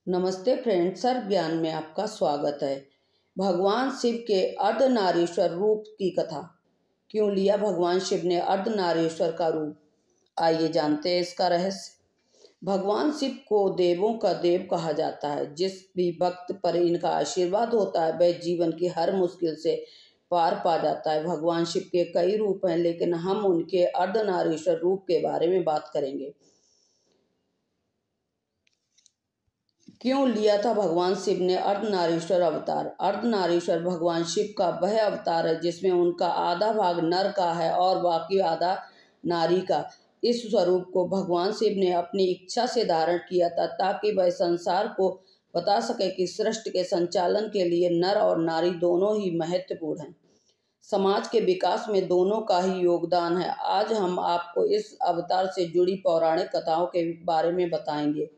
नमस्ते फ्रेंड्स, सर्व ज्ञान में आपका स्वागत है। भगवान शिव के अर्धनारीश्वर रूप की कथा। क्यों लिया भगवान शिव ने अर्धनारीश्वर का रूप? आइए जानते हैं इसका रहस्य। भगवान शिव को देवों का देव कहा जाता है। जिस भी भक्त पर इनका आशीर्वाद होता है वह जीवन की हर मुश्किल से पार पा जाता है। भगवान शिव के कई रूप हैं, लेकिन हम उनके अर्धनारीश्वर रूप के बारे में बात करेंगे। क्यों लिया था भगवान शिव ने अर्धनारीश्वर अवतार? अर्धनारीश्वर भगवान शिव का वह अवतार है जिसमें उनका आधा भाग नर का है और बाकी आधा नारी का। इस स्वरूप को भगवान शिव ने अपनी इच्छा से धारण किया था ताकि वह संसार को बता सके कि सृष्टि के संचालन के लिए नर और नारी दोनों ही महत्वपूर्ण हैं। समाज के विकास में दोनों का ही योगदान है। आज हम आपको इस अवतार से जुड़ी पौराणिक कथाओं के बारे में बताएंगे।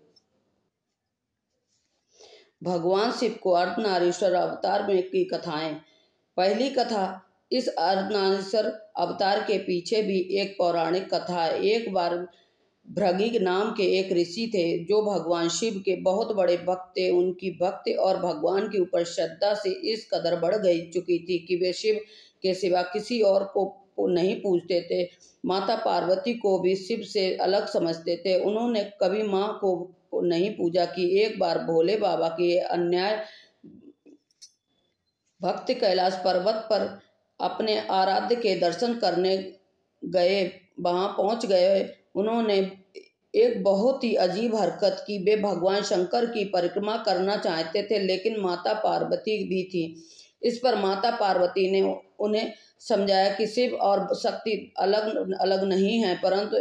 भगवान शिव को अर्धनारीश्वर अवतार में की कथाएं। पहली कथा। इस अर्धनारीश्वर अवतार के पीछे भी एक पौराणिक कथा है। एक बार भृगि नाम के एक ऋषि थे जो भगवान शिव के बहुत बड़े भक्त थे। उनकी भक्ति और भगवान के ऊपर श्रद्धा से इस कदर बढ़ गई चुकी थी कि वे शिव के सिवा किसी और को नहीं पूजते थे। माता पार्वती को भी शिव से अलग समझते थे। उन्होंने कभी माँ को नहीं पूजा कि एक बार भोले बाबा के अन्याय भक्त कैलाश पर्वत पर अपने आराध्य के दर्शन करने गए। वहां पहुंच गए। उन्होंने एक बहुत ही अजीब हरकत की। वे भगवान शंकर की परिक्रमा करना चाहते थे, लेकिन माता पार्वती भी थी। इस पर माता पार्वती ने उन्हें समझाया कि शिव और शक्ति अलग अलग नहीं है, परंतु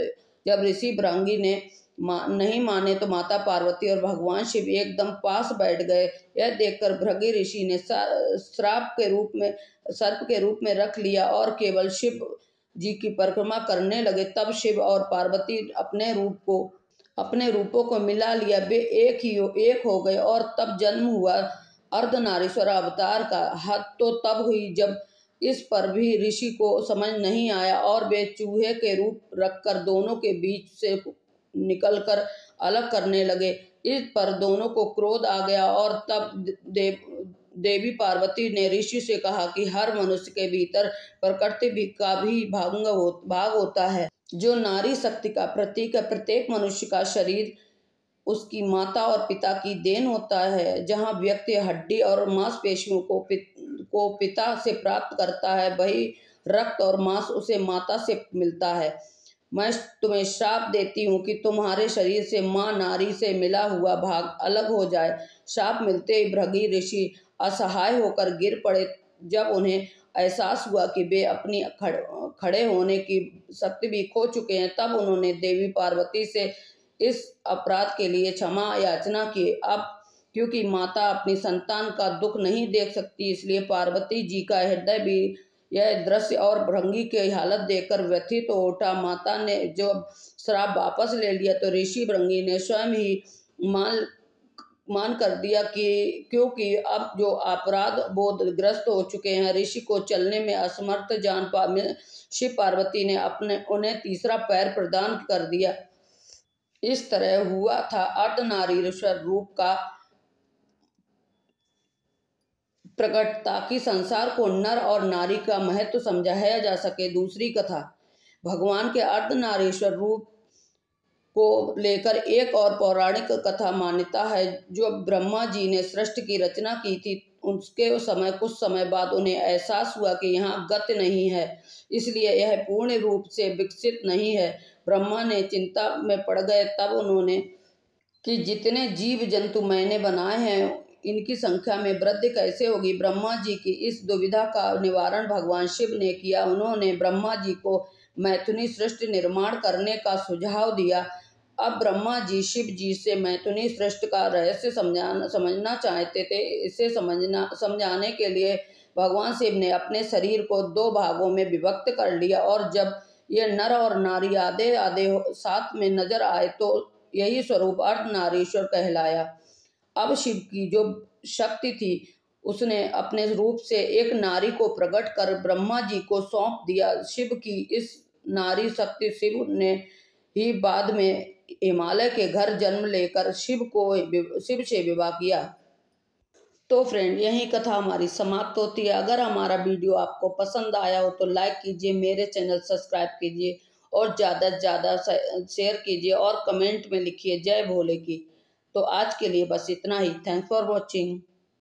जब ऋषि भृंगी ने नहीं माने तो माता पार्वती और भगवान शिव एकदम पास बैठ गए। यह देखकर भृगि ऋषि ने सर्प के रूप में रख लिया और केवल शिव जी की परिक्रमा करने लगे। तब शिव और पार्वती अपने रूपों को मिला लिया। वे एक हो गए और तब जन्म हुआ अर्धनारीश्वर अवतार का। हद तो तब हुई जब इस पर भी ऋषि को समझ नहीं आया और वे चूहे के रूप रखकर दोनों के बीच से निकलकर अलग करने लगे। इस पर दोनों को क्रोध आ गया और तब देवी पार्वती ने ऋषि से कहा कि हर मनुष्य के भीतर प्रकृति का भी भाग होता है जो नारी शक्ति का प्रतीक है। प्रत्येक मनुष्य का शरीर उसकी माता और पिता की देन होता है। जहाँ व्यक्ति हड्डी और मांसपेशियों को पिता से प्राप्त करता है, वही रक्त और मांस उसे माता से मिलता है। मैं तुम्हें श्राप देती हूँ कि तुम्हारे शरीर से माँ नारी से मिला हुआ भाग अलग हो जाए। श्राप मिलते ही भृगि ऋषि असहाय होकर गिर पड़े। जब उन्हें एहसास हुआ कि वे अपनी खड़े होने की शक्ति भी खो चुके हैं, तब उन्होंने देवी पार्वती से इस अपराध के लिए क्षमा याचना की। अब क्योंकि माता अपनी संतान का दुख नहीं देख सकती, इसलिए पार्वती जी का हृदय भी यह दृश्य और भृंगी की हालत देखकर व्यथित हो उठा। माता ने जब श्राप वापस ले लिया तो ऋषि भृंगी ने स्वयं ही मान कर दिया कि क्योंकि अब जो अपराध बोध ग्रस्त हो चुके हैं, ऋषि को चलने में असमर्थ जान शिव पार्वती ने उन्हें तीसरा पैर प्रदान कर दिया। इस तरह हुआ था अर्धनारीश्वर रूप का प्रकट, ताकि संसार को नर और नारी का महत्व समझाया जा सके। दूसरी कथा। भगवान के अर्धनारीश्वर रूप को लेकर एक और पौराणिक कथा मान्यता है। जो ब्रह्मा जी ने सृष्टि की रचना की थी, उसके कुछ समय बाद उन्हें एहसास हुआ कि यहाँ गति नहीं है, इसलिए यह पूर्ण रूप से विकसित नहीं है। ब्रह्मा ने चिंता में पड़ गए। तब उन्होंने कि जितने जीव जंतु मैंने बनाए हैं इनकी संख्या में वृद्धि कैसे होगी। ब्रह्मा जी की इस दुविधा का निवारण भगवान शिव ने किया। उन्होंने ब्रह्मा जी को मैथुनी सृष्टि निर्माण करने का सुझाव दिया। अब ब्रह्मा जी शिव जी से मैथुनी सृष्टि का रहस्य समझना चाहते थे। इसे समझाने के लिए भगवान शिव ने अपने शरीर को दो भागों में विभक्त कर लिया और जब ये नर और नारी आधे आधे साथ में नजर आए तो यही स्वरूप अर्धनारीश्वर कहलाया। अब शिव की जो शक्ति थी उसने अपने रूप से एक नारी को प्रकट कर ब्रह्मा जी को सौंप दिया। शिव की इस नारी शक्ति शिव ने ही बाद में हिमालय के घर जन्म लेकर शिव से विवाह किया। तो फ्रेंड, यही कथा हमारी समाप्त होती है। अगर हमारा वीडियो आपको पसंद आया हो तो लाइक कीजिए, मेरे चैनल सब्सक्राइब कीजिए और ज़्यादा से ज़्यादा शेयर कीजिए और कमेंट में लिखिए जय भोले की। तो आज के लिए बस इतना ही। Thanks for watching.